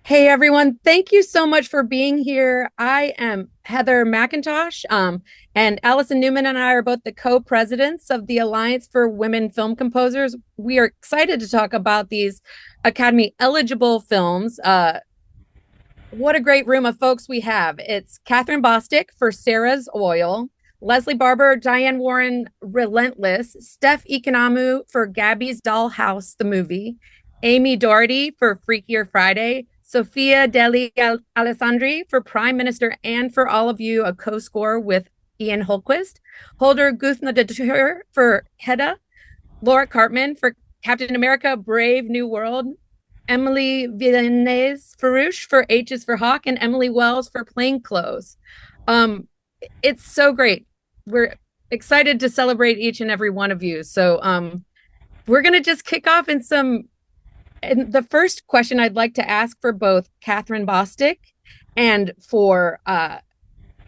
Hey everyone, thank you so much for being here. I am Heather McIntosh, and Allyson Newman and I are both the co-presidents of the Alliance for Women Film Composers. We are excited to talk about these Academy eligible films. What a great room of folks we have. It's Kathryn Bostic for Sarah's Oil, Lesley Barber, Diane Warren, Relentless, Steph Economou for Gabby's Dollhouse, the movie, Amie Doherty for Freakier Friday, Sofia degli Alessandri for Prime Minister and for All of You, a co-score with Ian Hultquist, Hildur Guðnadóttir for Hedda, Laura Karpman for Captain America, Brave New World, Emilie Levienaise-Farrouch for H is for Hawk, and Emily Wells for Plainclothes. It's so great. We're excited to celebrate each and every one of you. So we're going to just kick off in some. And the first question I'd like to ask for both Kathryn Bostic and for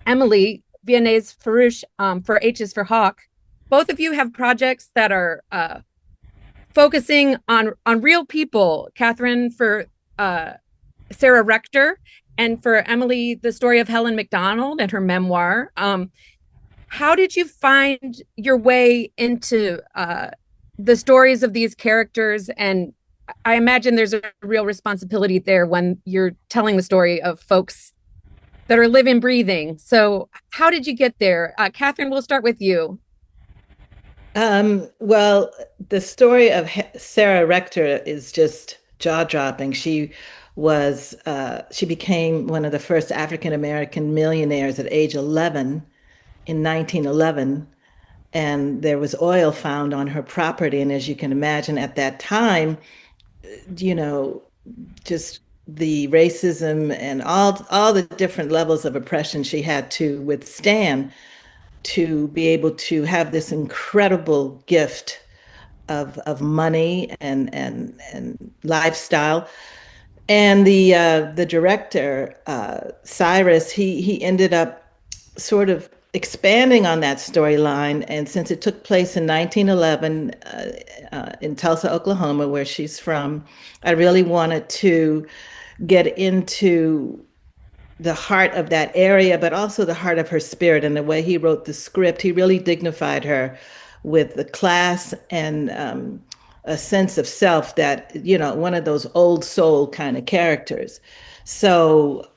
Emilie Levienaise-Farrouch for H is for Hawk. Both of you have projects that are focusing on real people. Kathryn for Sarah Rector, and for Emilie, the story of Helen McDonald and her memoir. How did you find your way into the stories of these characters? And I imagine there's a real responsibility there when you're telling the story of folks that are living, breathing. So how did you get there? Kathryn, we'll start with you. Well, the story of Sarah Rector is just jaw-dropping. She became one of the first African American millionaires at age 11 in 1911, and there was oil found on her property. And as you can imagine, at that time, you know, just the racism and all the different levels of oppression she had to withstand to be able to have this incredible gift of money and lifestyle. And the director Cyrus, he ended up sort of expanding on that storyline. And since it took place in 1911 in Tulsa, Oklahoma, where she's from, I really wanted to get into the heart of that area, but also the heart of her spirit. And the way he wrote the script, he really dignified her with the class and a sense of self that, one of those old soul kind of characters. So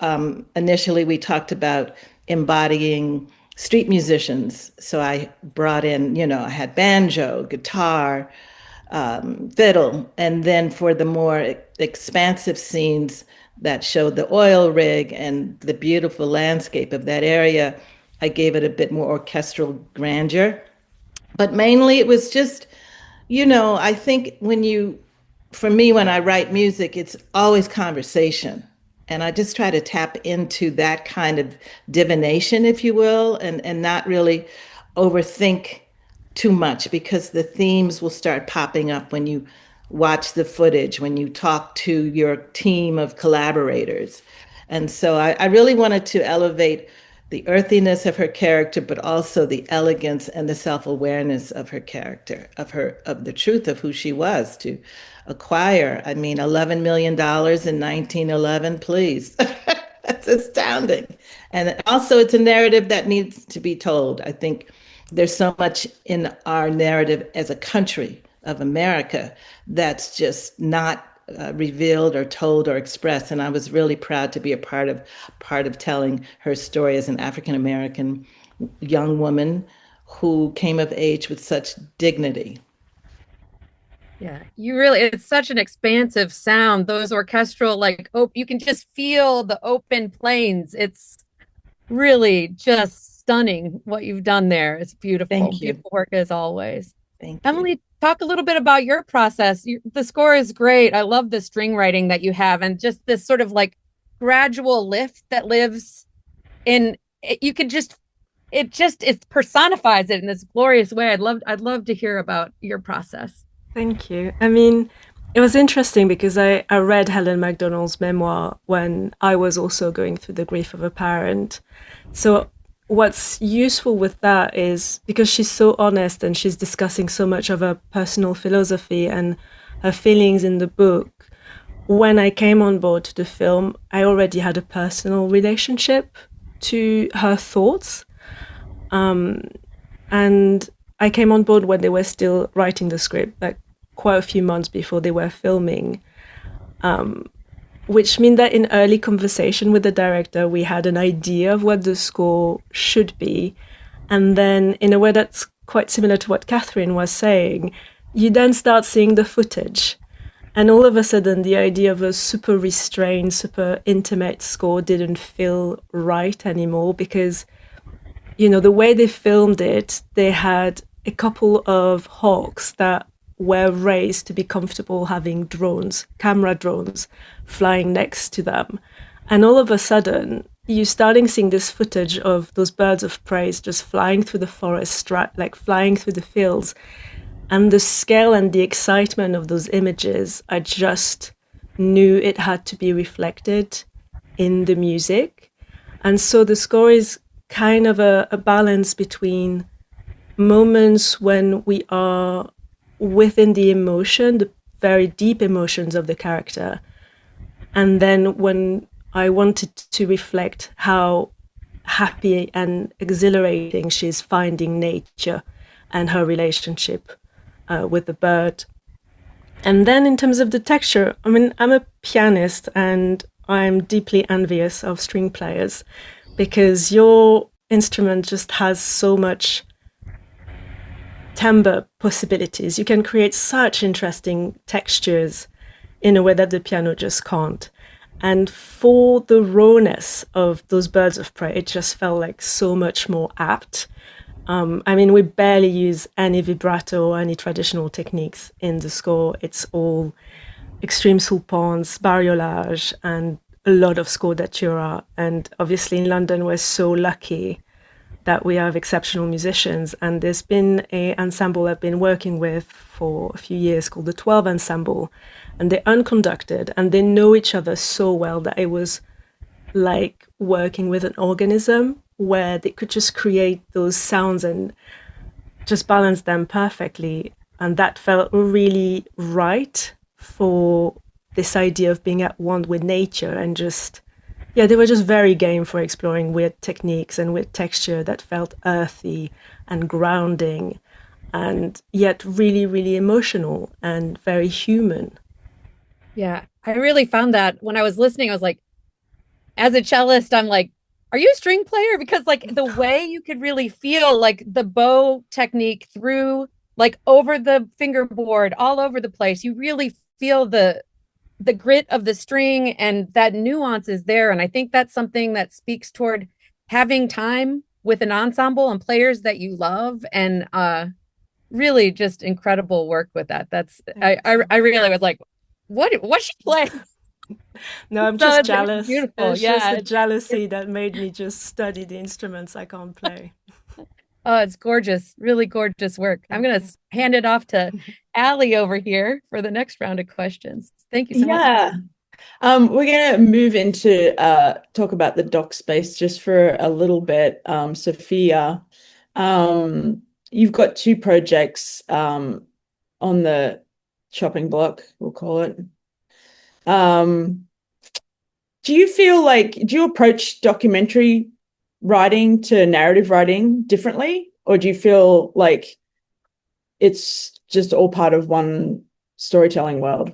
initially we talked about embodying street musicians. So I brought in, I had banjo, guitar, fiddle. And then for the more expansive scenes that showed the oil rig and the beautiful landscape of that area, I gave it a bit more orchestral grandeur. But mainly it was just, I think for me, when I write music, it's always conversation. And I just try to tap into that kind of divination, if you will, and not really overthink too much, because the themes will start popping up when you watch the footage, when you talk to your team of collaborators. And so I really wanted to elevate the earthiness of her character, but also the elegance and the self-awareness of her character, of the truth of who she was to acquire. I mean, $11 million in 1911, please. That's astounding. And also it's a narrative that needs to be told. I think there's so much in our narrative as a country of America that's just not revealed or told or expressed. And I was really proud to be a part of telling her story as an African American young woman who came of age with such dignity. Yeah, it's such an expansive sound. Those orchestral, like, oh, you can just feel the open plains. It's really just stunning what you've done there. It's beautiful, Thank you. beautiful work as always. Thank you. Emilie, talk a little bit about your process. The score is great. I love the string writing that you have, and just this sort of like gradual lift that lives in it. You could just it personifies it in this glorious way. I'd love to hear about your process. Thank you. I mean, it was interesting because I read Helen MacDonald's memoir when I was also going through the grief of a parent. So what's useful with that is because she's so honest and she's discussing so much of her personal philosophy and her feelings in the book, when I came on board to the film, I already had a personal relationship to her thoughts. And I came on board when they were still writing the script, like quite a few months before they were filming, which means that in early conversation with the director, we had an idea of what the score should be. And then in a way that's quite similar to what Kathryn was saying, you then start seeing the footage. And all of a sudden, the idea of a super restrained, super intimate score didn't feel right anymore because, you know, the way they filmed it, they had a couple of hawks that were raised to be comfortable having drones, camera drones, flying next to them. And all of a sudden, you're starting seeing this footage of those birds of prey just flying through the forest, like flying through the fields. And the scale and the excitement of those images, I just knew it had to be reflected in the music. And so the score is kind of a balance between moments when we are within the emotion, the very deep emotions of the character, and then when I wanted to reflect how happy and exhilarating she's finding nature and her relationship with the bird. And then in terms of the texture, I mean, I'm a pianist and I'm deeply envious of string players because your instrument just has so much timbre possibilities. You can create such interesting textures in a way that the piano just can't. And for the rawness of those birds of prey, it just felt like so much more apt. I mean, we barely use any vibrato or any traditional techniques in the score. It's all extreme sulpons, bariolage, and a lot of scordatura. And obviously in London, we're so lucky that we have exceptional musicians. And there's been an ensemble I've been working with for a few years called the 12 Ensemble. And they're unconducted and they know each other so well that it was like working with an organism where they could just create those sounds and just balance them perfectly. And that felt really right for this idea of being at one with nature and just, yeah, they were just very game for exploring weird techniques and weird texture that felt earthy and grounding and yet really, really emotional and very human. Yeah, I really found that when I was listening, I was like, as a cellist, I'm like, are you a string player? Because like the way you could really feel like the bow technique through, like over the fingerboard, all over the place, you really feel the grit of the string and that nuance is there. And I think that's something that speaks toward having time with an ensemble and players that you love and really just incredible work with that. That's I really was like, what's she playing? No, I'm just So jealous. beautiful. It's just the jealousy that made me just study the instruments I can't play. Oh, it's gorgeous. Really gorgeous work. I'm going to hand it off to Allie over here for the next round of questions. Thank you so much. Yeah. We're going to move into talk about the doc space just for a little bit. Sofia, you've got two projects on the chopping block, we'll call it. Do you approach documentary writing to narrative writing differently, or do you feel like it's just all part of one storytelling world?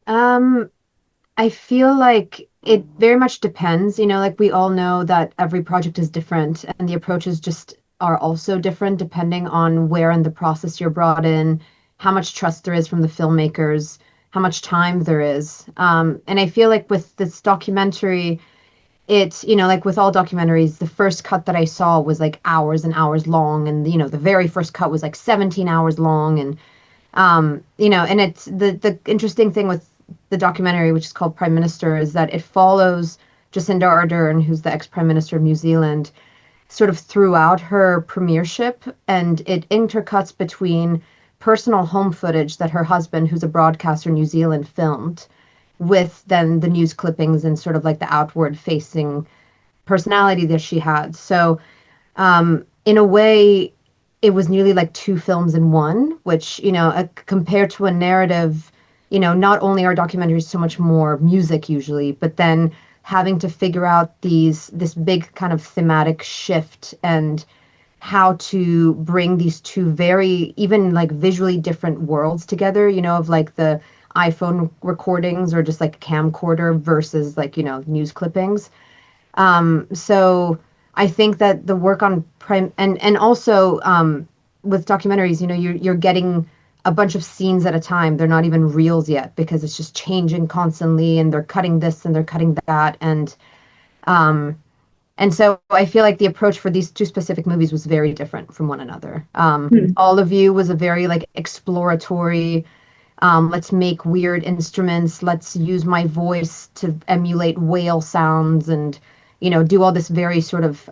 I feel like it very much depends, like we all know that every project is different and the approaches just are also different depending on where in the process you're brought in, how much trust there is from the filmmakers, how much time there is. And I feel like with this documentary, it's, like with all documentaries, the first cut that I saw was like hours and hours long. And, the very first cut was like 17 hours long. And, and it's the interesting thing with the documentary, which is called Prime Minister, is that it follows Jacinda Ardern, who's the ex-Prime Minister of New Zealand, sort of throughout her premiership. And it intercuts between personal home footage that her husband, who's a broadcaster in New Zealand, filmed, with then the news clippings and sort of like the outward facing personality that she had. So in a way, it was nearly like two films in one, which, compared to a narrative, not only are documentaries so much more music usually, but then having to figure out this big kind of thematic shift and how to bring these two very even like visually different worlds together, of like the iPhone recordings or just like camcorder versus like, news clippings. So I think that the work on Prime and also with documentaries, you're getting a bunch of scenes at a time. They're not even reels yet because it's just changing constantly, and they're cutting this and they're cutting that, and so I feel like the approach for these two specific movies was very different from one another. All of You was a very like exploratory. Let's make weird instruments. Let's use my voice to emulate whale sounds and, do all this very sort of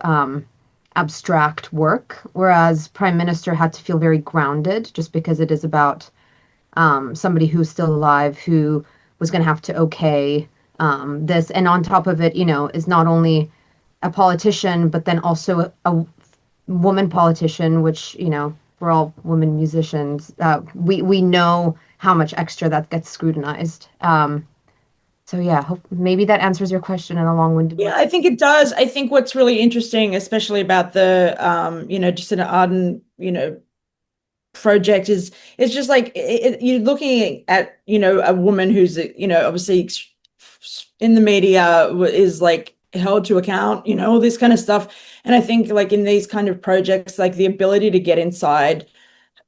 abstract work. Whereas Prime Minister had to feel very grounded just because it is about somebody who's still alive who was going to have to okay this. And on top of it, is not only a politician, but then also a woman politician, which, we're all women musicians. We know how much extra that gets scrutinized. So yeah, maybe that answers your question in a long-winded way. Yeah, I think it does. I think what's really interesting, especially about the, just an ardent, project is just like you're looking at, a woman who's, obviously in the media is like held to account, all this kind of stuff. And I think like in these kind of projects, like the ability to get inside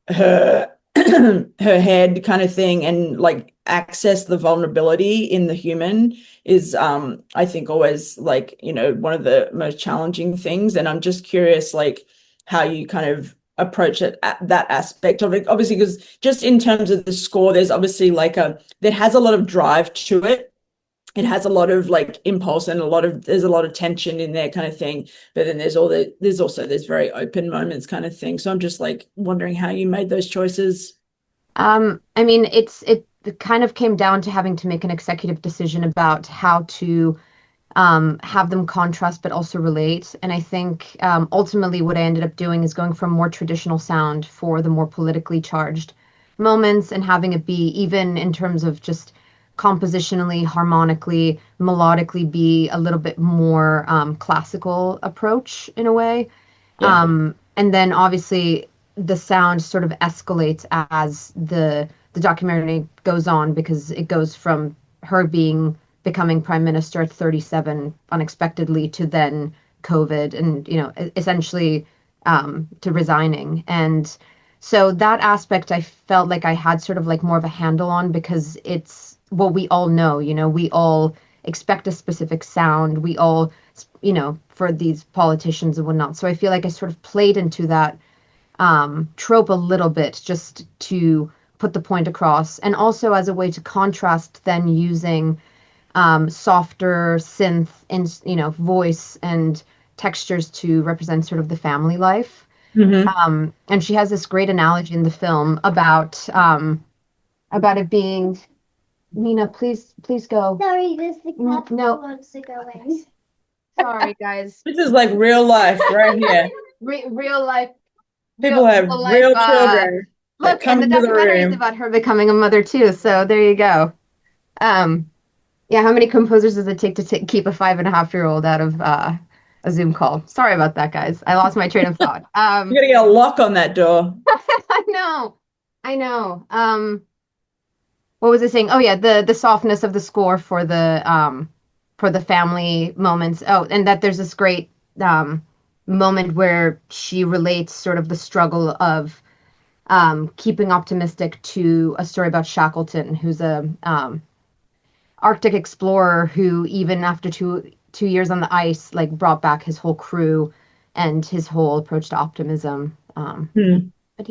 her her head kind of thing and like access the vulnerability in the human is I think always like one of the most challenging things. And I'm just curious like how you kind of approach it at that aspect of it, obviously, because just in terms of the score, there's obviously like that has a lot of drive to it. It has a lot of like impulse and there's a lot of tension in there kind of thing. But then there's also very open moments kind of thing. So I'm just like wondering how you made those choices. I mean, it kind of came down to having to make an executive decision about how to have them contrast but also relate. And I think ultimately what I ended up doing is going from more traditional sound for the more politically charged moments and having it be, even in terms of just compositionally, harmonically, melodically, be a little bit more classical approach in a way. Yeah. And then obviously the sound sort of escalates as the documentary goes on, because it goes from her becoming prime minister at 37 unexpectedly to then COVID and, essentially to resigning. And so that aspect I felt like I had sort of like more of a handle on, because it's what we all know, we all expect a specific sound. We all, for these politicians and whatnot. So I feel like I sort of played into that trope a little bit just to put the point across. And also as a way to contrast, then using softer synth and, voice and textures to represent sort of the family life. Mm-hmm. And she has this great analogy in the film about it being, Nina, please go. Sorry, this the cat no. wants to go in. Sorry, guys. This is like real life right here. Real life. People have real children. Look, and the documentary is about her becoming a mother too. So there you go. Yeah, how many composers does it take to keep a 5.5-year-old out of a Zoom call? Sorry about that, guys. I lost my train of thought. You're gonna get a lock on that door. I know. What was I saying? Oh yeah, the softness of the score for the family moments. Oh, and that there's this great moment where she relates sort of the struggle of keeping optimistic to a story about Shackleton, who's a Arctic explorer who, even after two years on the ice, like brought back his whole crew and his whole approach to optimism. But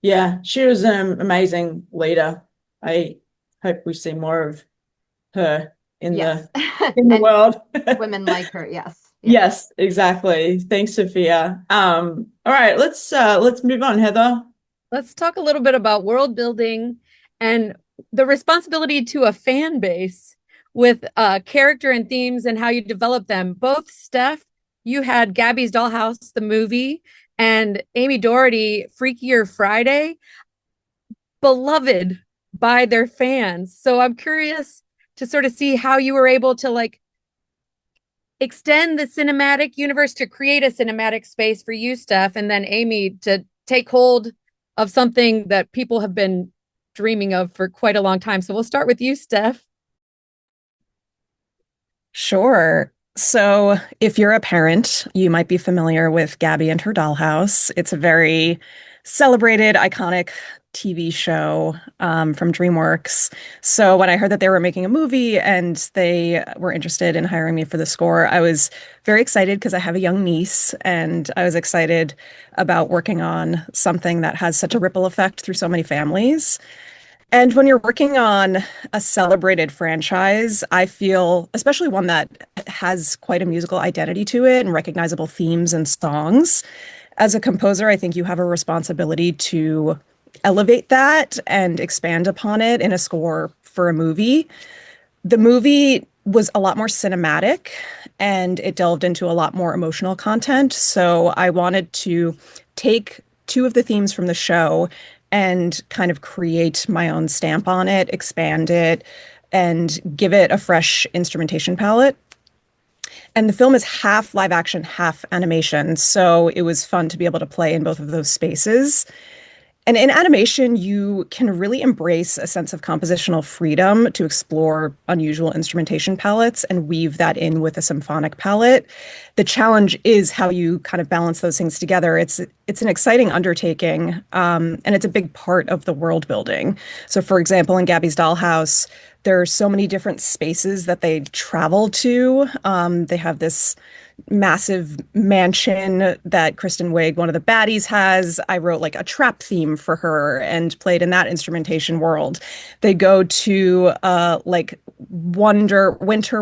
yeah, she was an amazing leader. I hope we see more of her in the world. Women like her, yes. Yes, exactly. Thanks, Sofia. All right, let's move on, Heather. Let's talk a little bit about world building and the responsibility to a fan base with character and themes and how you develop them. Both Steph, you had Gabby's Dollhouse, the movie, and Amie Doherty, Freakier Friday. Beloved by their fans. So I'm curious to sort of see how you were able to like extend the cinematic universe to create a cinematic space for you, Steph, and then Amie to take hold of something that people have been dreaming of for quite a long time. So we'll start with you, Steph. Sure. So if you're a parent, you might be familiar with Gabby and her Dollhouse. It's a very celebrated, iconic TV show from DreamWorks. So when I heard that they were making a movie and they were interested in hiring me for the score, I was very excited because I have a young niece, and I was excited about working on something that has such a ripple effect through so many families. And when you're working on a celebrated franchise, I feel, especially one that has quite a musical identity to it and recognizable themes and songs, as a composer, I think you have a responsibility to elevate that and expand upon it in a score for a movie. The movie was a lot more cinematic and it delved into a lot more emotional content. So I wanted to take two of the themes from the show and kind of create my own stamp on it, expand it, and give it a fresh instrumentation palette. And the film is half live action, half animation. So it was fun to be able to play in both of those spaces. And in animation, you can really embrace a sense of compositional freedom to explore unusual instrumentation palettes and weave that in with a symphonic palette. The challenge is how you kind of balance those things together. It's an exciting undertaking, and it's a big part of the world building. So, for example, in Gabby's Dollhouse, there are so many different spaces that they travel to. They have this massive mansion that Kristen Wiig, one of the baddies, has. I wrote like a trap theme for her and played in that instrumentation world. They go to like winter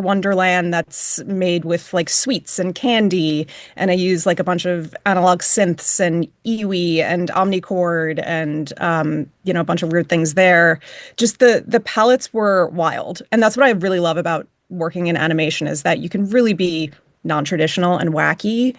wonderland that's made with like sweets and candy, and I use like a bunch of analog synths and iwi and omnichord and a bunch of weird things there. Just the palettes were wild, and that's what I really love about working in animation, is that you can really be non-traditional and wacky.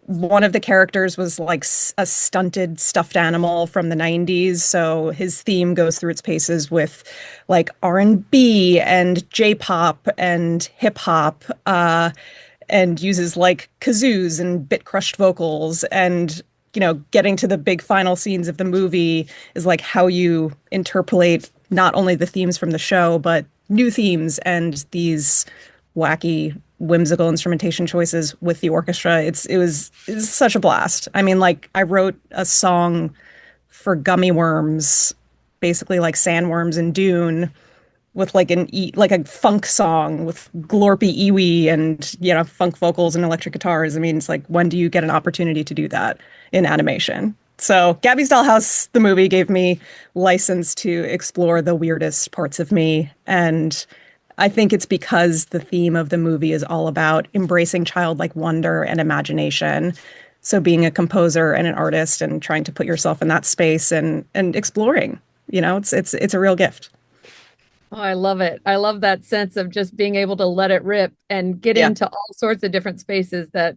One of the characters was like a stunted stuffed animal from the 90s, so his theme goes through its paces with like R&B and J-pop and hip-hop, and uses like kazoos and bit-crushed vocals. And getting to the big final scenes of the movie is like how you interpolate not only the themes from the show, but new themes and these wacky, whimsical instrumentation choices with the orchestra. It was such a blast. I mean, like, I wrote a song for gummy worms, basically like sandworms in Dune, with like a funk song with glorpy iwi and funk vocals and electric guitars. I mean, it's like, when do you get an opportunity to do that in animation? So Gabby's Dollhouse, the movie, gave me license to explore the weirdest parts of me. And I think it's because the theme of the movie is all about embracing childlike wonder and imagination. So being a composer and an artist and trying to put yourself in that space and exploring, it's a real gift. Oh, I love it. I love that sense of just being able to let it rip and get into all sorts of different spaces that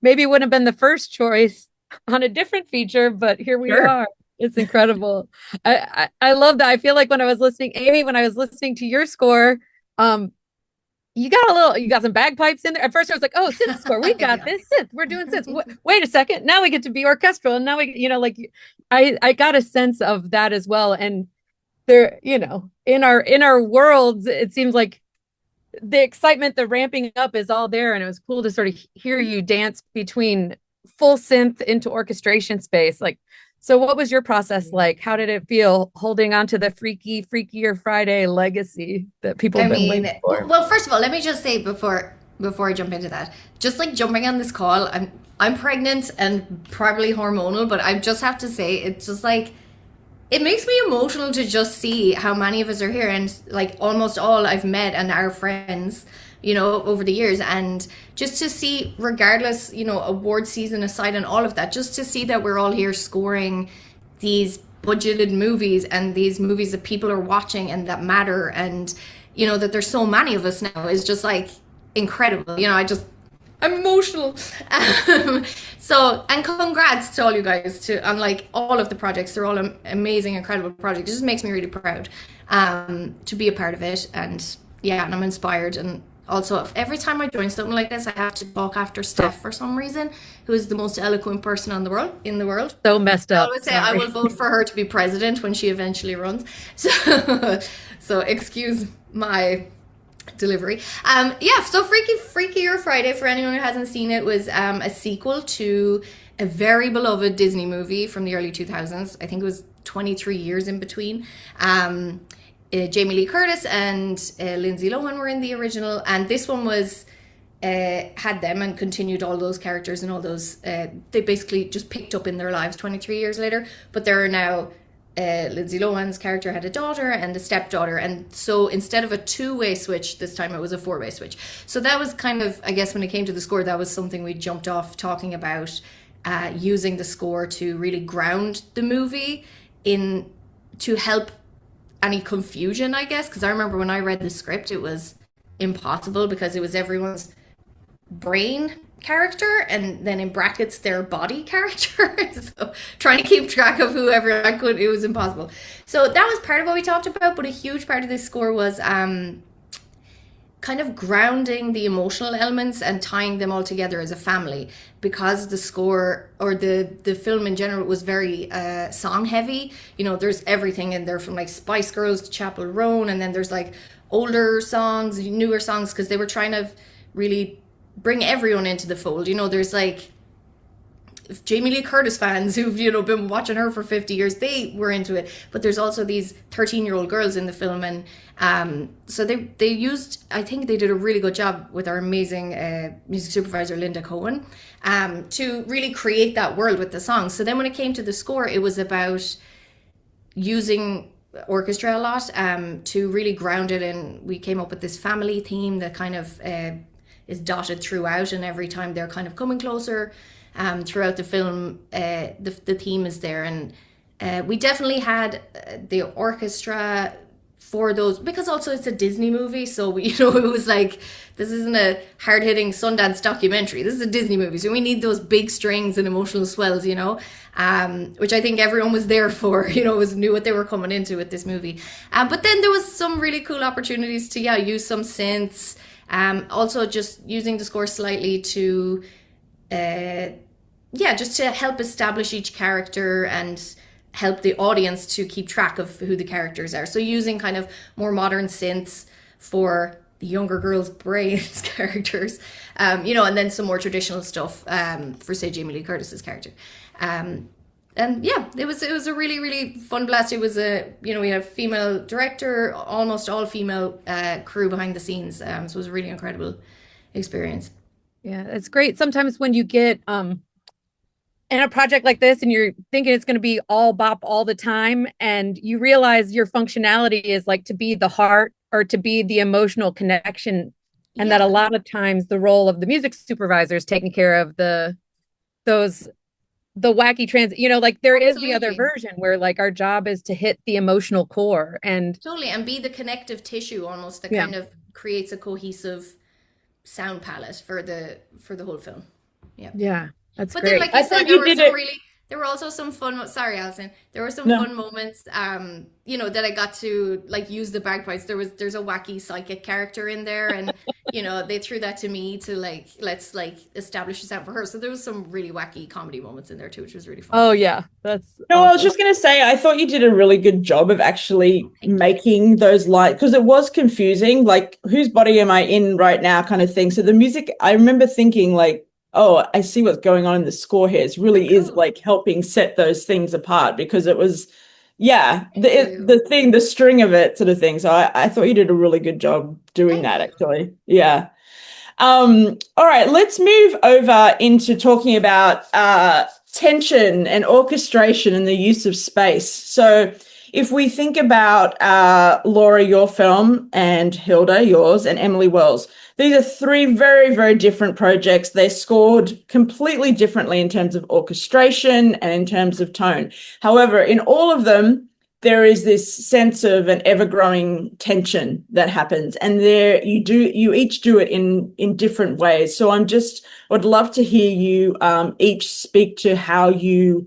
maybe wouldn't have been the first choice on a different feature, but here we are. It's incredible. I love that. I feel like when I was listening, Amie, when I was listening to your score, you got some bagpipes in there. At first I was like, oh, synth score, we got this synth. We're doing synth. Wait a second. Now we get to be orchestral. And now I got a sense of that as well. And there, in our worlds, it seems like the excitement, the ramping up is all there. And it was cool to sort of hear you dance between full synth into orchestration space. So what was your process like? How did it feel holding on to the Freakier Friday legacy that people have been waiting for? Well, first of all, let me just say before I jump into that, just like jumping on this call, I'm pregnant and probably hormonal, but I just have to say, it's just like, it makes me emotional to just see how many of us are here, and like almost all I've met and are friends, over the years. And just to see, regardless, award season aside and all of that, just to see that we're all here scoring these budgeted movies and these movies that people are watching and that matter, and, that there's so many of us now is just like incredible. I'm emotional. So, and congrats to all you guys on like all of the projects. They're all amazing, incredible projects. It just makes me really proud to be a part of it. And yeah, and I'm inspired. And also, every time I join something like this, I have to talk after Steph for some reason, who is the most eloquent person in the world. So messed up. I always say I will vote for her to be president when she eventually runs. So excuse my delivery. So Freakier Friday, for anyone who hasn't seen it, was a sequel to a very beloved Disney movie from the early 2000s. I think it was 23 years in between. Jamie Lee Curtis and Lindsay Lohan were in the original, and this one was had them and continued all those characters and all those they basically just picked up in their lives 23 years later, but there are now Lindsay Lohan's character had a daughter and a stepdaughter, and so instead of a two-way switch this time it was a four-way switch. So that was kind of, I guess, when it came to the score, that was something we jumped off talking about, using the score to really ground the movie in, to help any confusion, I guess, because I remember when I read the script it was impossible because it was everyone's brain character and then in brackets their body character. So trying to keep track of whoever I could, it was impossible. So that was part of what we talked about, but a huge part of this score was kind of grounding the emotional elements and tying them all together as a family, because the score, or the film in general, was very song heavy. You know, there's everything in there from like Spice Girls to Chapel Roan, and then there's like older songs, newer songs, because they were trying to really bring everyone into the fold. You know, there's like Jamie Lee Curtis fans who've, you know, been watching her for 50 years, they were into it. But there's also these 13-year-old girls in the film, and so they used, I think they did a really good job with our amazing music supervisor Linda Cohen to really create that world with the songs. So then when it came to the score, it was about using orchestra a lot to really ground it in. We came up with this family theme that kind of is dotted throughout, and every time they're kind of coming closer throughout the film, the theme is there. And we definitely had the orchestra for those, because also it's a Disney movie, so we, you know, it was like, this isn't a hard-hitting Sundance documentary, this is a Disney movie, so we need those big strings and emotional swells, you know, which I think everyone was there for, you know, knew what they were coming into with this movie. But then there was some really cool opportunities to use some synths, also just using the score slightly to just to help establish each character and help the audience to keep track of who the characters are. So using kind of more modern synths for the younger girls' brains characters, you know, and then some more traditional stuff for, say, Jamie Lee Curtis's character. And yeah, it was a really, really fun blast. It was we had a female director, almost all female crew behind the scenes. So it was a really incredible experience. Yeah, it's great. Sometimes when you get in a project like this and you're thinking it's going to be all bop all the time, and you realize your functionality is like to be the heart or to be the emotional connection, and that a lot of times the role of the music supervisor is taking care of the wacky you know, like there is the other version where like our job is to hit the emotional core and totally, and be the connective tissue almost that kind of creates a cohesive sound palette for the whole film. Yeah, that's but great. Then, like you said, there were also some fun. Sorry, Alison. There were some fun moments. You know, that I got to like use the bagpipes. There's a wacky psychic character in there, and you know, they threw that to me to like, let's like establish a sound for her. So there was some really wacky comedy moments in there too, which was really fun. Oh yeah, that's. No, awesome. I was just going to say, I thought you did a really good job of actually making those lights, because it was confusing, like whose body am I in right now, kind of thing. So the music, I remember thinking like, oh, I see what's going on in the score here. It really is like helping set those things apart, because it was, the string of it sort of thing. So I thought you did a really good job doing that, actually. Yeah. All right, let's move over into talking about tension and orchestration and the use of space. So if we think about Laura, your film, and Hildur, yours, and Emilie Wells, these are three very, very different projects. They're scored completely differently in terms of orchestration and in terms of tone. However, in all of them, there is this sense of an ever-growing tension that happens, and you each do it in different ways. So would love to hear you each speak to how you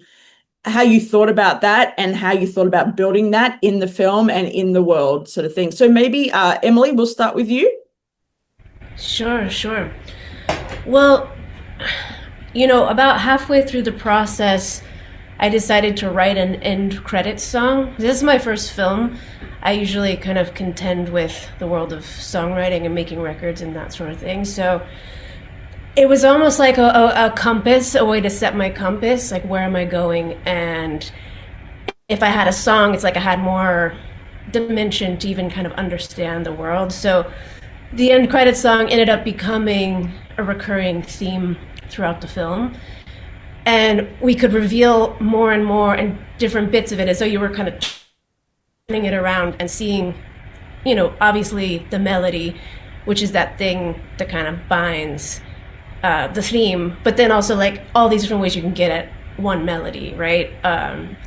thought about that and how you thought about building that in the film and in the world, sort of thing. So maybe Emilie, we'll start with you. Sure. Well, about halfway through the process, I decided to write an end credits song. This is my first film. I usually kind of contend with the world of songwriting and making records and that sort of thing. So it was almost like a compass, a way to set my compass, like where am I going? And if I had a song, it's like I had more dimension to even kind of understand the world. So the end credits song ended up becoming a recurring theme throughout the film. And we could reveal more and more and different bits of it as though you were kind of turning it around and seeing, obviously the melody, which is that thing that kind of binds the theme, but then also like all these different ways you can get at one melody, right? And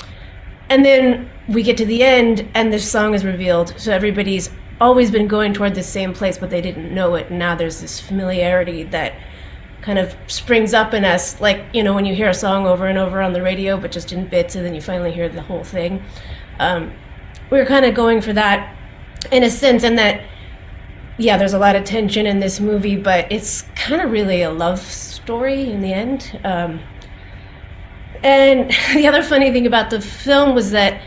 then we get to the end and this song is revealed. So everybody's always been going toward the same place, but they didn't know it. And now there's this familiarity that kind of springs up in us, like, when you hear a song over and over on the radio, but just in bits, and then you finally hear the whole thing. We were kind of going for that in a sense, and that, there's a lot of tension in this movie, but it's kind of really a love story in the end. And the other funny thing about the film was that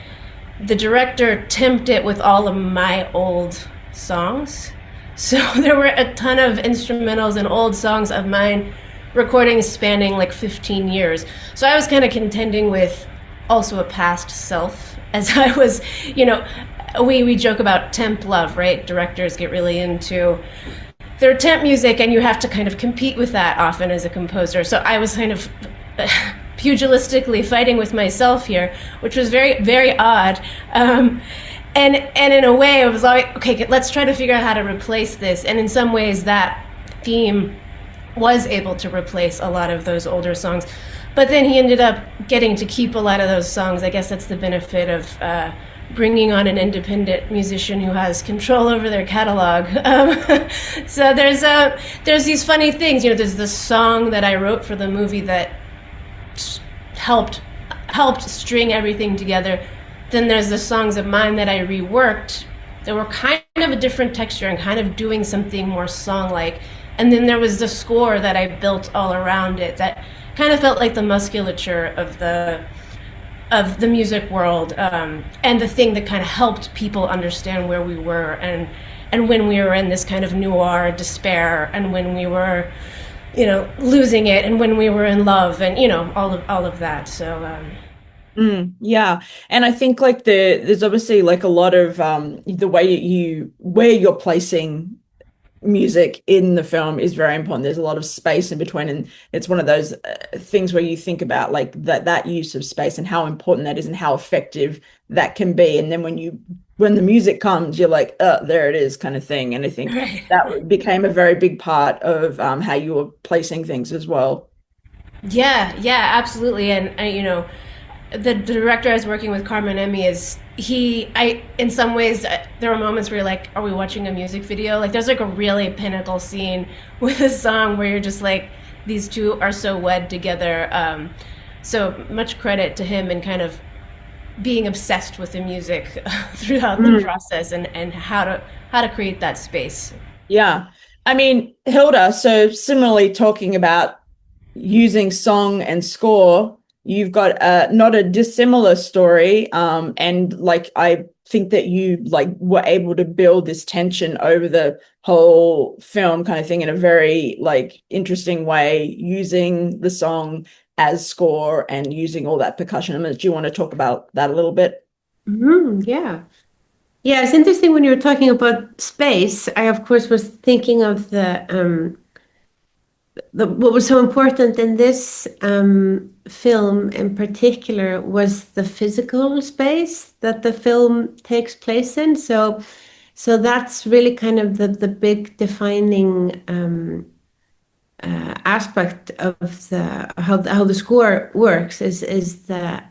the director temped it with all of my old songs. So there were a ton of instrumentals and old songs of mine, recordings spanning like 15 years. So I was kind of contending with also a past self, as I was, we joke about temp love, right? Directors get really into their temp music, and you have to kind of compete with that often as a composer. So I was kind of pugilistically fighting with myself here, which was very, very odd. And in a way, I was like, okay, let's try to figure out how to replace this. And in some ways, that theme was able to replace a lot of those older songs. But then he ended up getting to keep a lot of those songs. I guess that's the benefit of bringing on an independent musician who has control over their catalog. So there's these funny things. There's the song that I wrote for the movie that helped string everything together. Then there's the songs of mine that I reworked that were kind of a different texture and kind of doing something more song-like. And then there was the score that I built all around it that kind of felt like the musculature of the music world, and the thing that kind of helped people understand where we were and when we were in this kind of noir despair, and when we were, losing it, and when we were in love, and all of that. So. Yeah. And I think like there's obviously like a lot of the way where you're placing music in the film is very important. There's a lot of space in between, and it's one of those things where you think about like that use of space and how important that is and how effective that can be. And then when the music comes, you're like, oh, there it is, kind of thing. And I think that became a very big part of how you were placing things as well. Yeah, absolutely. And the director I was working with, Karpman, in some ways, there were moments where you're like, are we watching a music video? Like, there's like a really pinnacle scene with a song where you're just like, these two are so wed together. So much credit to him and kind of being obsessed with the music throughout the process and how to create that space. Yeah. I mean, Hildur, so similarly talking about using song and score, you've got not a dissimilar story, and like I think that you like were able to build this tension over the whole film kind of thing in a very like interesting way, using the song as score and using all that percussion. Do you want to talk about that a little bit? Yeah, it's interesting when you were talking about space. I of course was thinking of the what was so important in this film in particular was the physical space that the film takes place in. So that's really kind of the big defining aspect of how the score works is the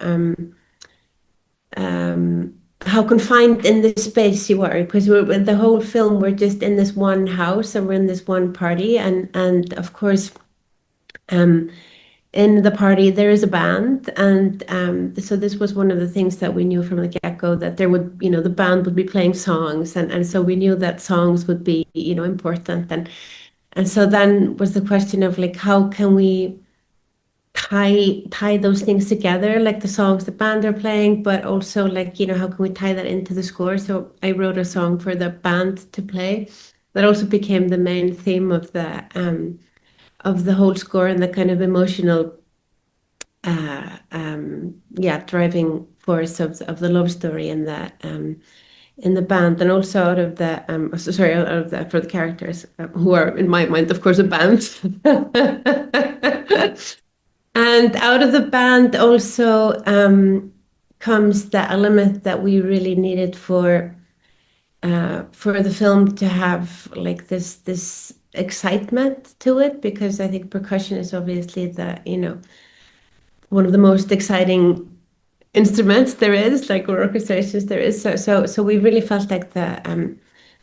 how confined in this space you are, because the whole film we're just in this one house and we're in this one party, and of course in the party there is a band, and so this was one of the things that we knew from the get-go, that there would, the band would be playing songs, and so we knew that songs would be important, and so then was the question of like, how can we tie those things together, like the songs the band are playing, but also like, how can we tie that into the score? So I wrote a song for the band to play that also became the main theme of the whole score, and the kind of emotional driving force of the love story in the band, and also out of the for the characters, who are in my mind of course a band. And out of the band also comes the element that we really needed for the film to have like this excitement to it, because I think percussion is obviously one of the most exciting instruments there is, like, or orchestrations there is. So we really felt like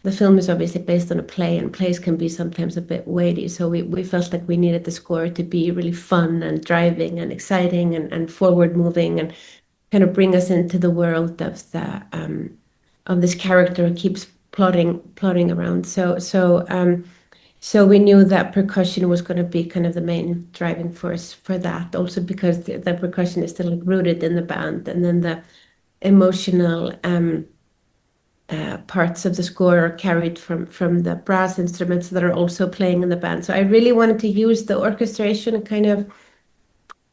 the film is obviously based on a play, and plays can be sometimes a bit weighty. So we felt like we needed the score to be really fun and driving and exciting and forward moving, and kind of bring us into the world of this character who keeps plodding around. So we knew that percussion was going to be kind of the main driving force for that, also because the percussion is still like rooted in the band, and then the emotional parts of the score are carried from the brass instruments that are also playing in the band. So I really wanted to use the orchestration kind of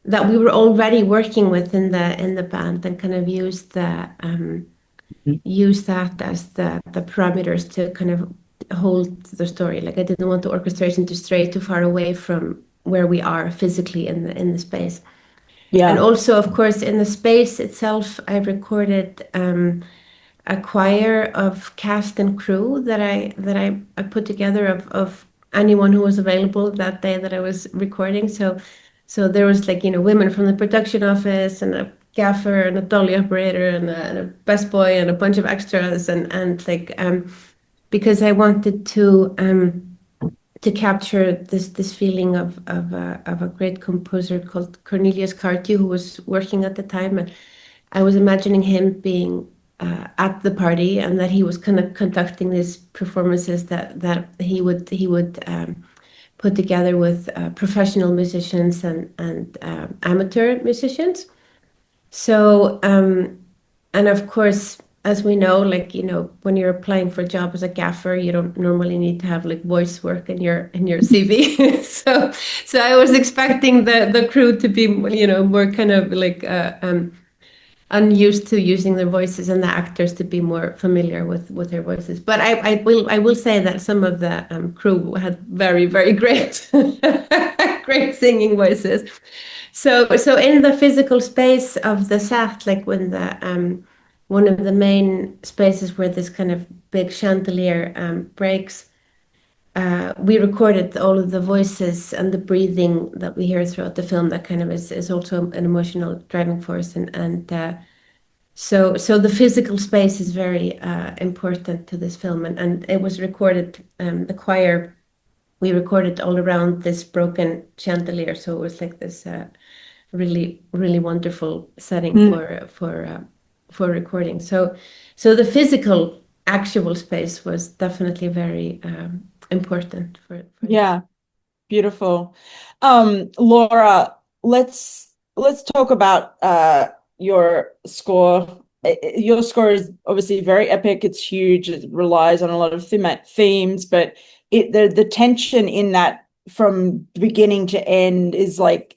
that we were already working with in the band, and kind of use that as the parameters to kind of hold the story. Like, I didn't want the orchestration to stray too far away from where we are physically in the space. Yeah. And also, of course, in the space itself, I recorded a choir of cast and crew that I put together of anyone who was available that day that I was recording. So there was like, women from the production office, and a gaffer, and a dolly operator, and a busboy, and a bunch of extras, and like because I wanted to capture this feeling of a great composer called Cornelius Cardew, who was working at the time, and I was imagining him being at the party, and that he was kind of conducting these performances that he would put together with professional musicians and amateur musicians. So and of course, as we know, like, when you're applying for a job as a gaffer, you don't normally need to have like voice work in your CV. so I was expecting the crew to be, more kind of like unused to using their voices, and the actors to be more familiar with their voices. But I will say that some of the crew had very, very great great singing voices. So in the physical space of the set, like when the one of the main spaces where this kind of big chandelier breaks, we recorded all of the voices and the breathing that we hear throughout the film. That kind of is also an emotional driving force, and so the physical space is very important to this film, and it was recorded. The choir, we recorded all around this broken chandelier, so it was like this really, really wonderful setting for recording. So the physical actual space was definitely very important for yeah. Beautiful. Laura, let's talk about your score. Your score is obviously very epic. It's huge. It relies on a lot of themes, but the tension in that from beginning to end is like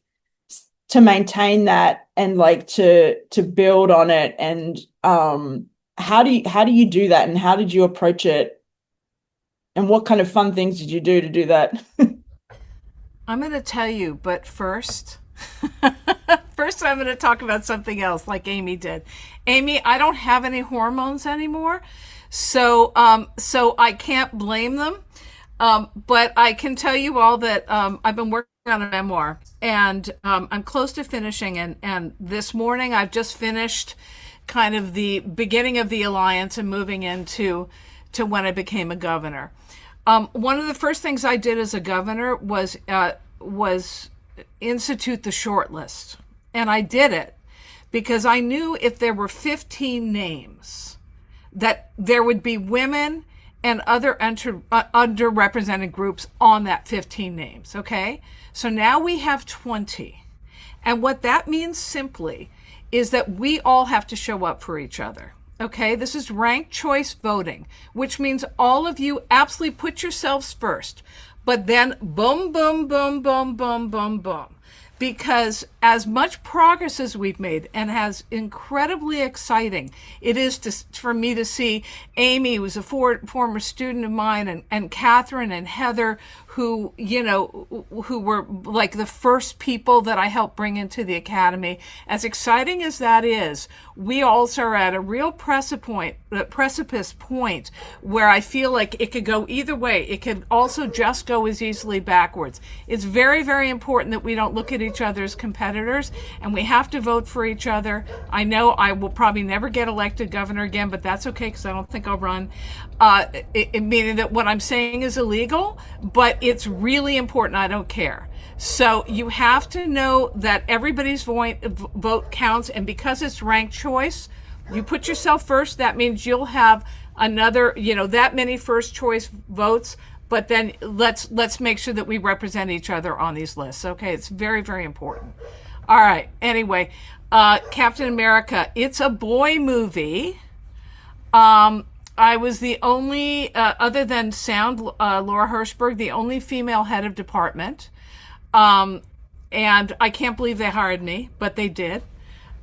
to maintain that, and like to build on it. And how do you do that, and how did you approach it, and what kind of fun things did you do to do that? I'm going to tell you, but first I'm going to talk about something else, like Amie did. Amie, I don't have any hormones anymore, so I can't blame them. But I can tell you all that I've been working on a memoir, and I'm close to finishing. And this morning I've just finished kind of the beginning of the alliance and moving into when I became a governor. One of the first things I did as a governor was institute the shortlist. And I did it because I knew if there were 15 names, that there would be women and other underrepresented groups on that 15 names, okay? So now we have 20. And what that means simply is that we all have to show up for each other. Okay, this is ranked choice voting, which means all of you absolutely put yourselves first, but then boom, boom, boom, boom, boom, boom, boom. Because as much progress as we've made, and as incredibly exciting it is for me to see Amie, who was a former student of mine, and Kathryn and Heather, who were like the first people that I helped bring into the academy. As exciting as that is, we also are at a real precipice point where I feel like it could go either way. It could also just go as easily backwards. It's very, very important that we don't look at each other as competitors, and we have to vote for each other. I know I will probably never get elected governor again, but that's okay because I don't think I'll run. Meaning that what I'm saying is illegal, but it's really important. I don't care. So you have to know that everybody's vote counts, and because it's ranked choice, you put yourself first. That means you'll have another, that many first choice votes. But then let's make sure that we represent each other on these lists. Okay, it's very, very important. All right. Anyway, Captain America. It's a boy movie. I was the only, other than sound, Laura Hirschberg, the only female head of department. And I can't believe they hired me, but they did.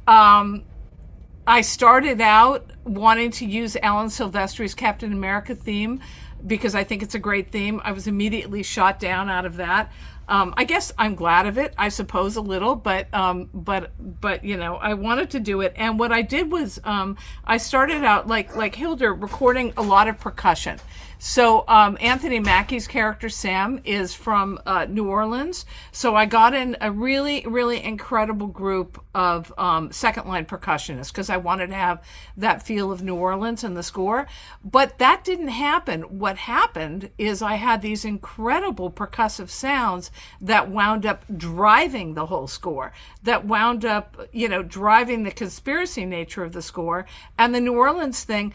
I started out wanting to use Alan Silvestri's Captain America theme because I think it's a great theme. I was immediately shot down out of that. I guess I'm glad of it, I suppose a little, but I wanted to do it. And what I did was I started out like Hildur, recording a lot of percussion. So Anthony Mackie's character Sam is from New Orleans. So I got in a really, really incredible group of second line percussionists because I wanted to have that feel of New Orleans in the score. But that didn't happen. What happened is I had these incredible percussive sounds that wound up driving the whole score, that wound up, driving the conspiracy nature of the score. And the New Orleans thing,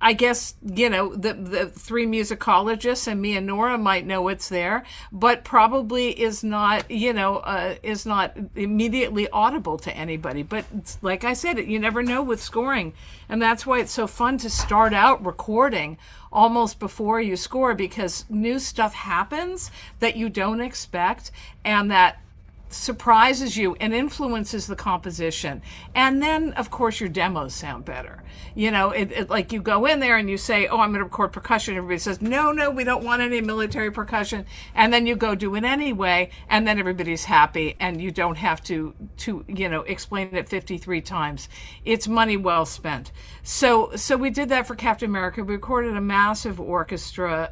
I guess, the three musicologists and me and Nora might know it's there, but probably is not immediately audible to anybody. But like I said, you never know with scoring. And that's why it's so fun to start out recording almost before you score, because new stuff happens that you don't expect and that surprises you and influences the composition. And then, of course, your demos sound better. Like you go in there and you say, oh, I'm going to record percussion. Everybody says, no, we don't want any military percussion. And then you go do it anyway. And then everybody's happy and you don't have to explain it 53 times. It's money well spent. So we did that for Captain America. We recorded a massive orchestra.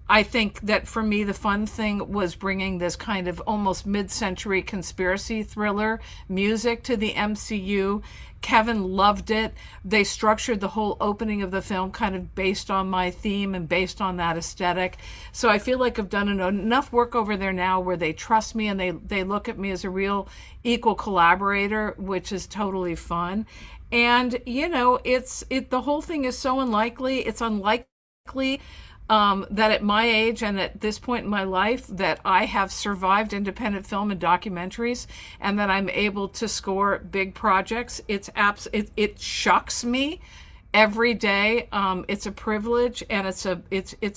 I think that for me, the fun thing was bringing this kind of almost mid-century conspiracy thriller music to the MCU. Kevin loved it. They structured the whole opening of the film kind of based on my theme and based on that aesthetic. So I feel like I've done enough work over there now where they trust me and they look at me as a real equal collaborator, which is totally fun. And, the whole thing is so unlikely. It's unlikely that at my age and at this point in my life that I have survived independent film and documentaries and that I'm able to score big projects. It shocks me every day. It's a privilege, and it's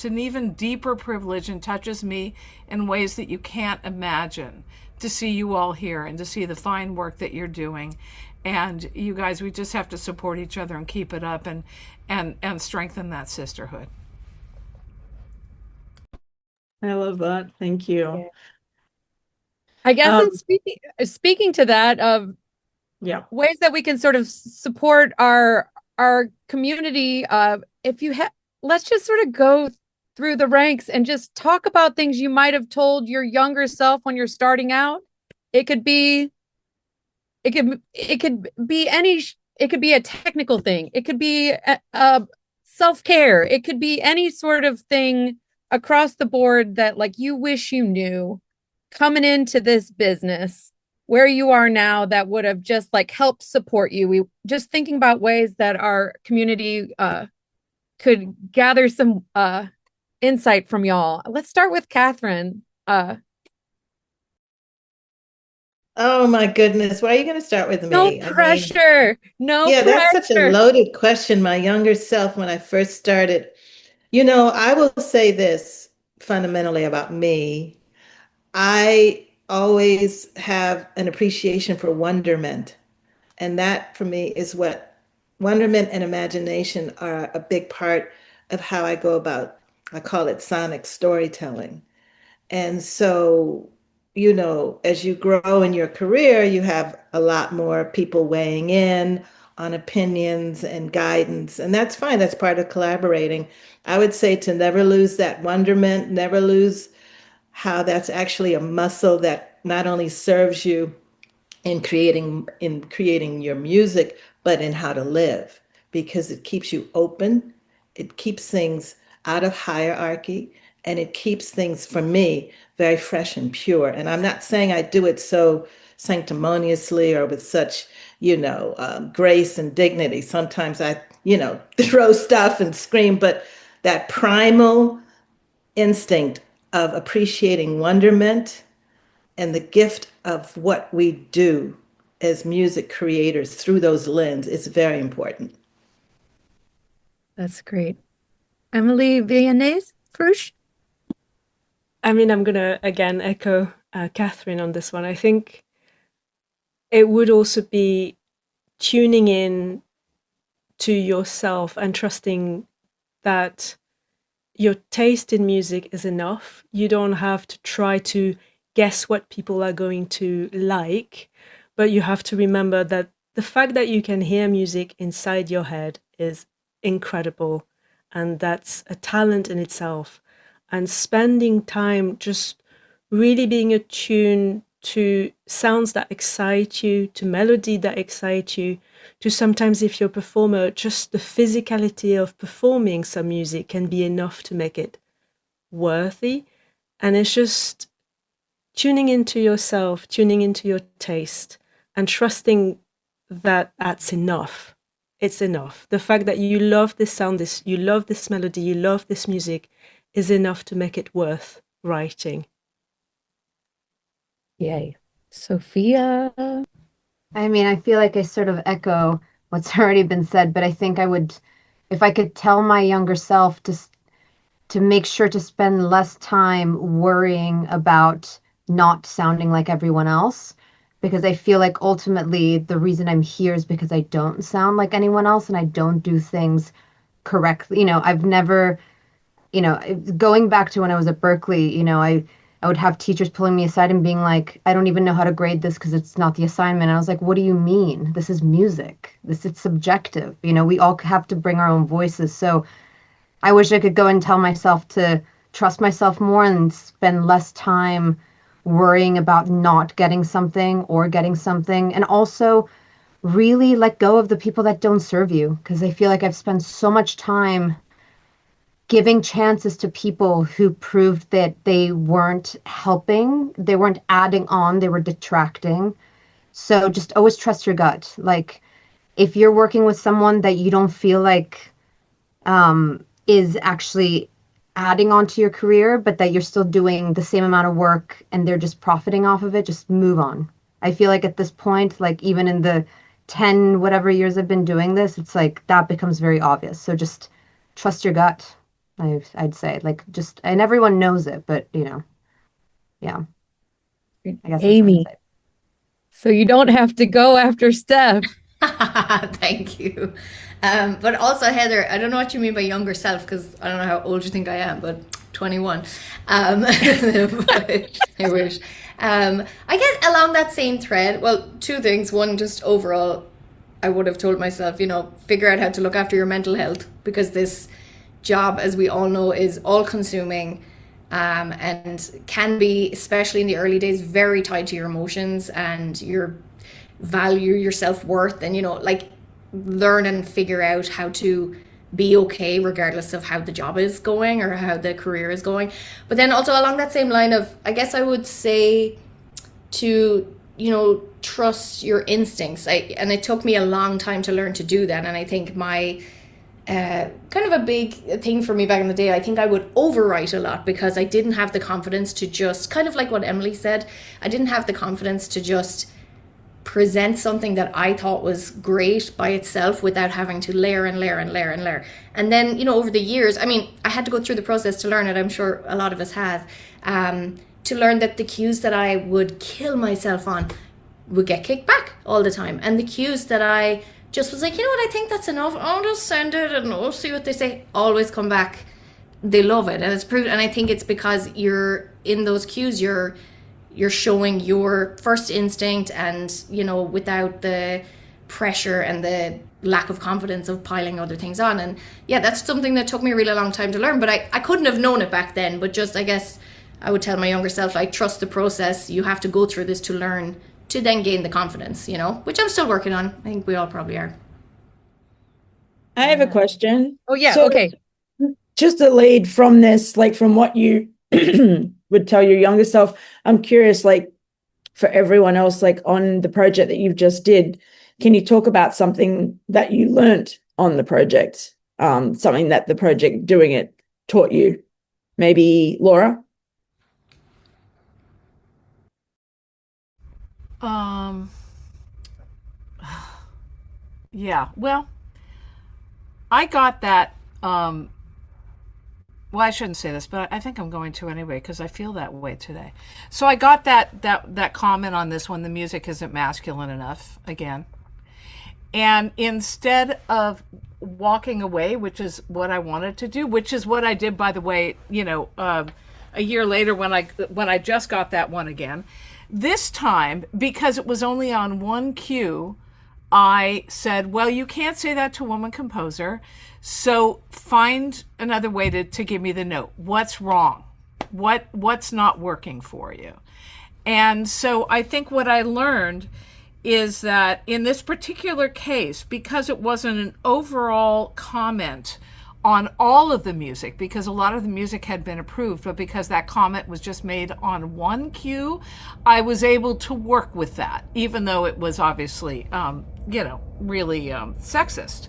an even deeper privilege and touches me in ways that you can't imagine, to see you all here and to see the fine work that you're doing. And you guys, we just have to support each other and keep it up and strengthen that sisterhood. I love that. Thank you. Yeah. I guess speaking to that of ways that we can sort of support our community, let's just sort of go through the ranks and just talk about things you might have told your younger self when you're starting out. It could be any it could be a technical thing. It could be a self-care. It could be any sort of thing across the board that like you wish you knew coming into this business where you are now that would have just like helped support you. We just thinking about ways that our community could gather some insight from y'all. Let's start with Kathryn. Oh my goodness. Why are you going to start with me? No pressure. Yeah, that's such a loaded question. My younger self, when I first started, I will say this fundamentally about me. I always have an appreciation for wonderment. And that for me is what wonderment and imagination are a big part of how I go about, I call it sonic storytelling. And so, as you grow in your career, you have a lot more people weighing in on opinions and guidance. And that's fine. That's part of collaborating. I would say to never lose that wonderment, never lose how that's actually a muscle that not only serves you in creating your music, but in how to live, because it keeps you open. It keeps things out of hierarchy. And it keeps things, for me, very fresh and pure. And I'm not saying I do it so sanctimoniously or with such, grace and dignity. Sometimes I, throw stuff and scream, but that primal instinct of appreciating wonderment and the gift of what we do as music creators through those lenses is very important. That's great. Emilie Levienaise-Farrouch? I mean, I'm going to, again, echo Kathryn on this one. I think it would also be tuning in to yourself and trusting that your taste in music is enough. You don't have to try to guess what people are going to like, but you have to remember that the fact that you can hear music inside your head is incredible, and that's a talent in itself. And spending time just really being attuned to sounds that excite you, to melody that excite you, to sometimes if you're a performer, just the physicality of performing some music can be enough to make it worthy. And it's just tuning into yourself, tuning into your taste, and trusting that that's enough. It's enough. The fact that you love this sound, you love this melody, you love this music is enough to make it worth writing. Yay. Sofia? I mean, I feel like I sort of echo what's already been said, but I think I would, if I could tell my younger self to make sure to spend less time worrying about not sounding like everyone else, because I feel like ultimately the reason I'm here is because I don't sound like anyone else and I don't do things correctly. I've never, going back to when I was at Berkeley, I would have teachers pulling me aside and being like, I don't even know how to grade this because it's not the assignment. And I was like, what do you mean? This is music. It's subjective. We all have to bring our own voices. So I wish I could go and tell myself to trust myself more and spend less time worrying about not getting something or getting something. And also really let go of the people that don't serve you. Because I feel like I've spent so much time giving chances to people who proved that they weren't helping, they weren't adding on, they were detracting. So just always trust your gut. Like if you're working with someone that you don't feel like is actually adding on to your career, but that you're still doing the same amount of work and they're just profiting off of it, just move on. I feel like at this point, like even in the 10 whatever years I've been doing this, it's like that becomes very obvious. So just trust your gut. I'd say and everyone knows it, but yeah. I guess Amie. So you don't have to go after Steph. Thank you. But also Heather, I don't know what you mean by younger self, because I don't know how old you think I am, but 21. I wish. I guess along that same thread, well, two things. One, just overall, I would have told myself, figure out how to look after your mental health, because this job, as we all know, is all consuming and can be, especially in the early days, very tied to your emotions and your value, your self-worth. And learn and figure out how to be okay regardless of how the job is going or how the career is going. But then also along that same line of, I guess I would say to, trust your instincts. And it took me a long time to learn to do that. And I think my kind of a big thing for me back in the day, I think I would overwrite a lot because I didn't have the confidence to just, kind of like what Emilie said, I didn't have the confidence to just present something that I thought was great by itself without having to layer and layer and layer and layer. And then, over the years, I mean, I had to go through the process to learn it. I'm sure a lot of us have, to learn that the cues that I would kill myself on would get kicked back all the time. And the cues that I just was like, I think that's enough. I'll just send it and we'll see what they say. Always come back. They love it. And it's proved. And I think it's because you're in those cues, you're showing your first instinct and, without the pressure and the lack of confidence of piling other things on. And yeah, that's something that took me a really long time to learn, but I couldn't have known it back then. But just, I guess I would tell my younger self, trust the process. You have to go through this to learn, to then gain the confidence, which I'm still working on. I think we all probably are. I have a question. Oh yeah. So, okay. Just a lead from this, from what you would tell your younger self. I'm curious, for everyone else, on the project that you've just did, can you talk about something that you learnt on the project? Something that the project doing it taught you? Maybe Laura? Yeah, well, I got that, well, I shouldn't say this, but I think I'm going to anyway, because I feel that way today. So I got that comment on this one, the music isn't masculine enough, again. And instead of walking away, which is what I wanted to do, which is what I did, by the way, a year later when I just got that one again, this time, because it was only on one cue, I said, well, you can't say that to a woman composer, so find another way to give me the note. What's wrong? What's not working for you? And so I think what I learned is that in this particular case, because it wasn't an overall comment on all of the music, because a lot of the music had been approved, but because that comment was just made on one cue, I was able to work with that, even though it was obviously, really sexist.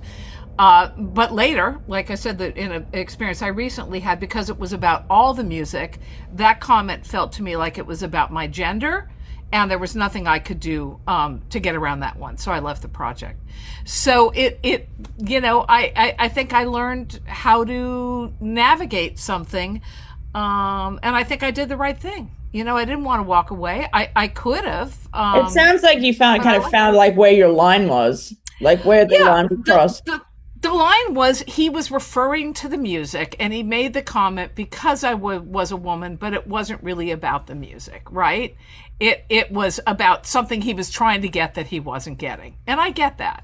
But later, like I said, in an experience I recently had, because it was about all the music, that comment felt to me like it was about my gender, and there was nothing I could do to get around that one. So I left the project. So I think I learned how to navigate something, and I think I did the right thing. I didn't want to walk away. I could have. It sounds like you found where your line was, where the line was crossed. The line was, he was referring to the music, and he made the comment because I was a woman, but it wasn't really about the music, right? It was about something he was trying to get that he wasn't getting. And I get that.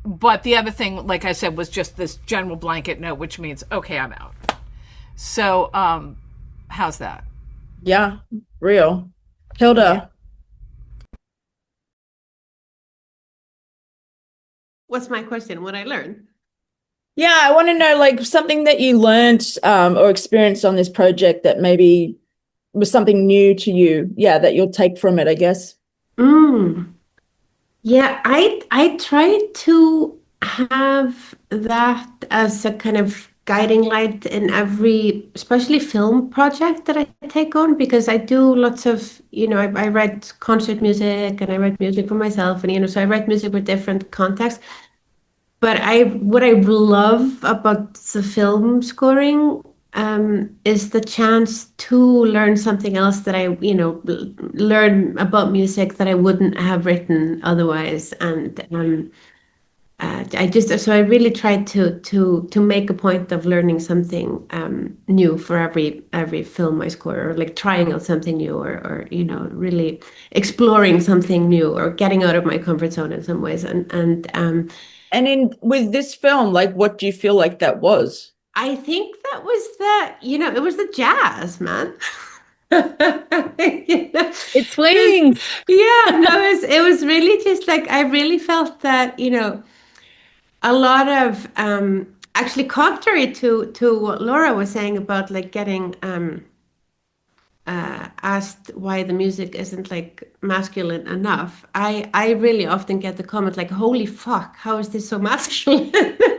But the other thing, like I said, was just this general blanket note, which means, okay, I'm out. So how's that? Yeah, real. Hildur. Yeah. What's my question? What I learned? Yeah, I want to know something that you learned or experienced on this project that maybe was something new to you. Yeah, that you'll take from it, I guess. Yeah, I try to have that as a kind of guiding light in every, especially film project that I take on, because I do lots of, I write concert music and I write music for myself, and so I write music with different contexts. But what I love about the film scoring is the chance to learn something else that I, learn about music that I wouldn't have written otherwise. And so I really try to make a point of learning something new for every film I score, or trying out something new, or really exploring something new, or getting out of my comfort zone in some ways. And with this film, what do you feel like that was? I think that was it was the jazz, man. It swings. Yeah, no, it was really just like I really felt that, a lot of actually contrary to what Laura was saying about like getting asked why the music isn't like masculine enough. I really often get the comment like, "Holy fuck, how is this so masculine?"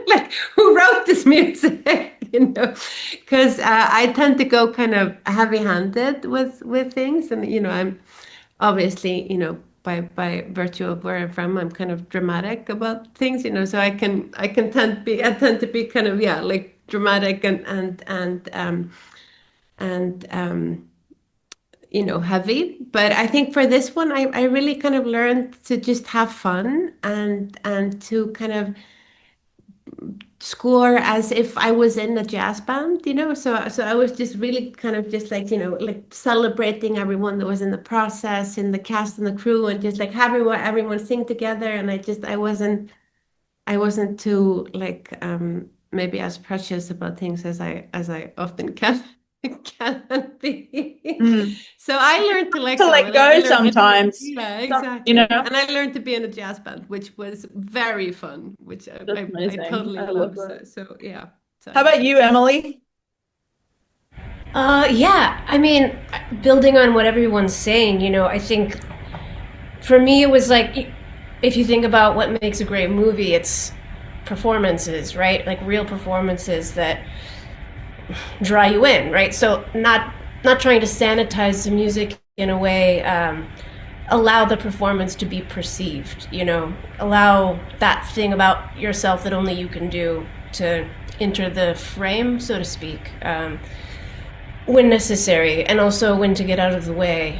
Like, who wrote this music? Because I tend to go kind of heavy-handed with things, and I'm obviously by virtue of where I'm from, I'm kind of dramatic about things, so I tend to be kind of like dramatic and heavy. But I think for this one, I really kind of learned to just have fun and to kind of score as if I was in a jazz band, So I was just really kind of just like, like celebrating everyone that was in the process, in the cast and the crew, and just like everyone sing together. And I wasn't too like maybe as precious about things as I often can be. So I learned to let go sometimes. Yeah, exactly. And I learned to be in a jazz band, which was very fun, which I totally love. So yeah. So. How about you, Emilie? Yeah, I mean, building on what everyone's saying, I think for me it was like, if you think about what makes a great movie, it's performances, right? Like real performances that draw you in, right? So not trying to sanitize the music in a way, allow the performance to be perceived, allow that thing about yourself that only you can do to enter the frame, so to speak, when necessary, and also when to get out of the way.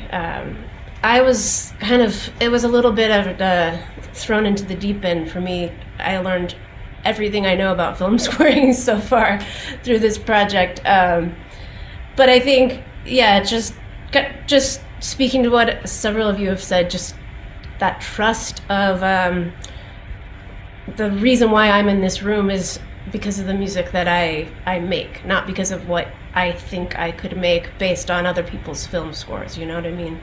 I was it was a little bit of thrown into the deep end for me. I learned everything I know about film scoring so far through this project. But I think, just speaking to what several of you have said, just that trust of the reason why I'm in this room is because of the music that I make, not because of what I think I could make based on other people's film scores, you know what I mean?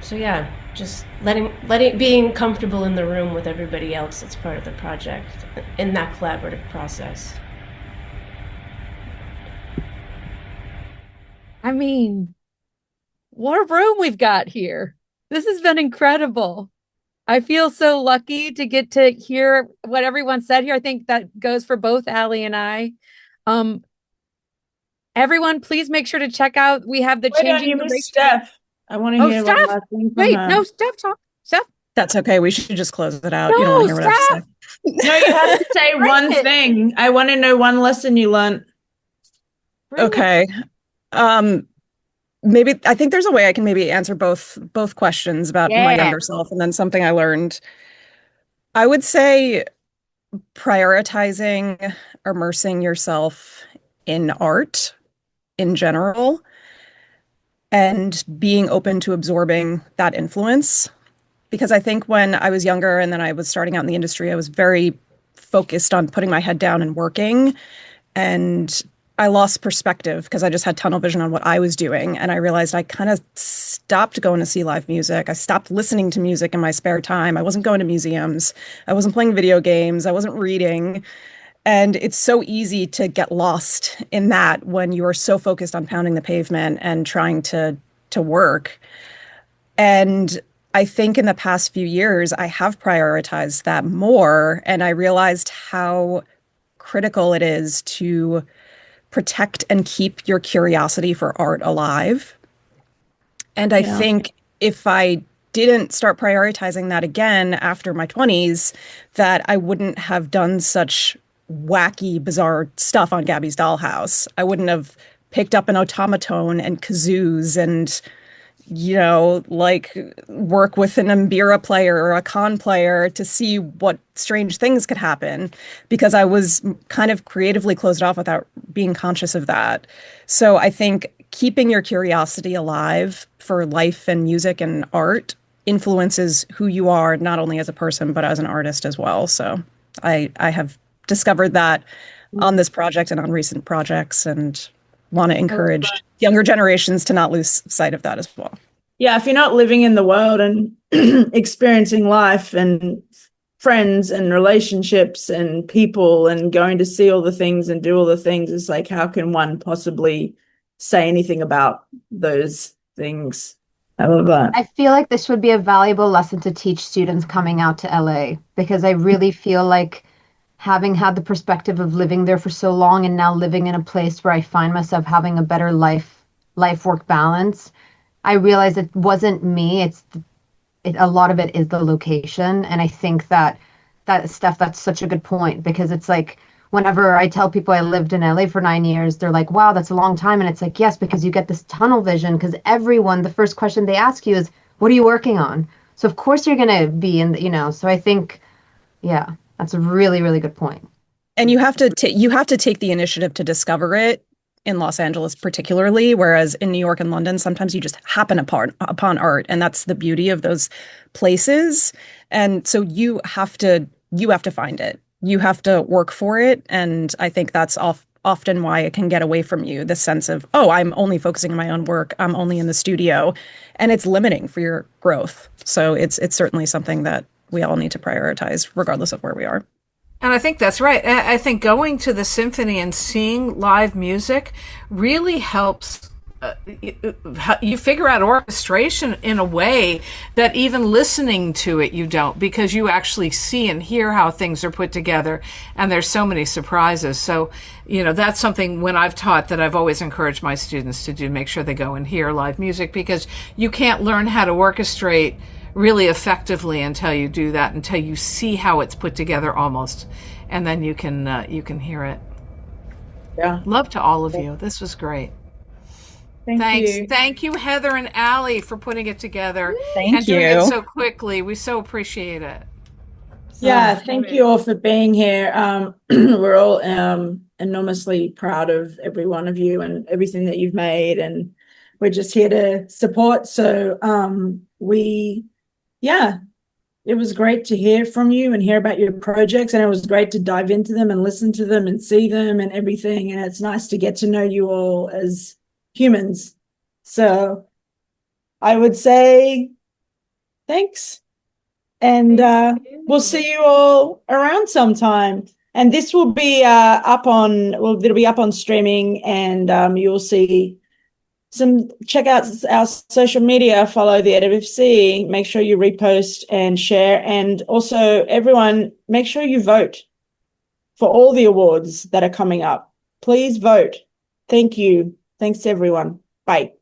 So yeah, just being comfortable in the room with everybody else that's part of the project in that collaborative process. I mean, what a room we've got here. This has been incredible. I feel so lucky to get to hear what everyone said here. I think that goes for both Allie and I. Everyone, please make sure to check out. We have the changing. Steph. I want to hear Steph. one last thing from Wait, her. no, Steph, talk. Steph. That's okay. We should just close it out. No, you don't want to hear what I have to say. No, you have to say one thing. I want to know one lesson you learned. Okay. Maybe I think there's a way I can maybe answer both questions about my younger self and then something I learned. I would say prioritizing immersing yourself in art in general and being open to absorbing that influence. Because I think when I was younger and then I was starting out in the industry, I was very focused on putting my head down and working. And I lost perspective because I just had tunnel vision on what I was doing. And I realized I kind of stopped going to see live music. I stopped listening to music in my spare time. I wasn't going to museums. I wasn't playing video games. I wasn't reading. And it's so easy to get lost in that when you are so focused on pounding the pavement and trying to work. And I think in the past few years, I have prioritized that more. And I realized how critical it is to protect and keep your curiosity for art alive. And I think if I didn't start prioritizing that again after my 20s, that I wouldn't have done such wacky, bizarre stuff on Gabby's Dollhouse. I wouldn't have picked up an automaton and kazoos and, like work with an mbira player or a con player to see what strange things could happen because I was kind of creatively closed off without being conscious of that. So I think keeping your curiosity alive for life and music and art influences who you are, not only as a person, but as an artist as well. So I have discovered that on this project and on recent projects and want to encourage younger generations to not lose sight of that as well. Yeah, if you're not living in the world and experiencing life and friends and relationships and people and going to see all the things and do all the things, it's like, how can one possibly say anything about those things? I love that. I feel like this would be a valuable lesson to teach students coming out to LA, because I really feel like, having had the perspective of living there for so long and now living in a place where I find myself having a better life-work balance, I realized it wasn't me. A lot of it is the location. And I think that Steph, that's such a good point, because it's like, whenever I tell people I lived in LA for 9 years, they're like, wow, that's a long time. And it's like, yes, because you get this tunnel vision, because everyone, the first question they ask you is, what are you working on? So of course you're going to be in, so I think, yeah, that's a really, really good point. And you have to take the initiative to discover it in Los Angeles particularly, whereas in New York and London, sometimes you just happen upon art, and that's the beauty of those places. And so you have to find it. You have to work for it. And I think that's often why it can get away from you, this sense of, oh, I'm only focusing on my own work. I'm only in the studio, and it's limiting for your growth. So it's certainly something that we all need to prioritize regardless of where we are. And I think that's right. I think going to the symphony and seeing live music really helps. You figure out orchestration in a way that even listening to it, you don't, because you actually see and hear how things are put together. And there's so many surprises. So, that's something when I've taught that I've always encouraged my students to do, make sure they go and hear live music, because you can't learn how to orchestrate really effectively until you do that, until you see how it's put together almost, and then you can hear it. Yeah. Love to all of you. This was great. Thanks. Thank you, Heather and Allie, for putting it together and doing it so quickly. We so appreciate it. Yeah, thank you all for being here. We're all enormously proud of every one of you and everything that you've made, and we're just here to support. So it was great to hear from you and hear about your projects, and it was great to dive into them and listen to them and see them and everything. And it's nice to get to know you all as humans. So I would say thanks, and we'll see you all around sometime. And this will be it'll be up on streaming, and you'll see check out our social media, follow the AWFC, make sure you repost and share. And also, everyone, make sure you vote for all the awards that are coming up. Please vote. Thank you. Thanks, everyone. Bye.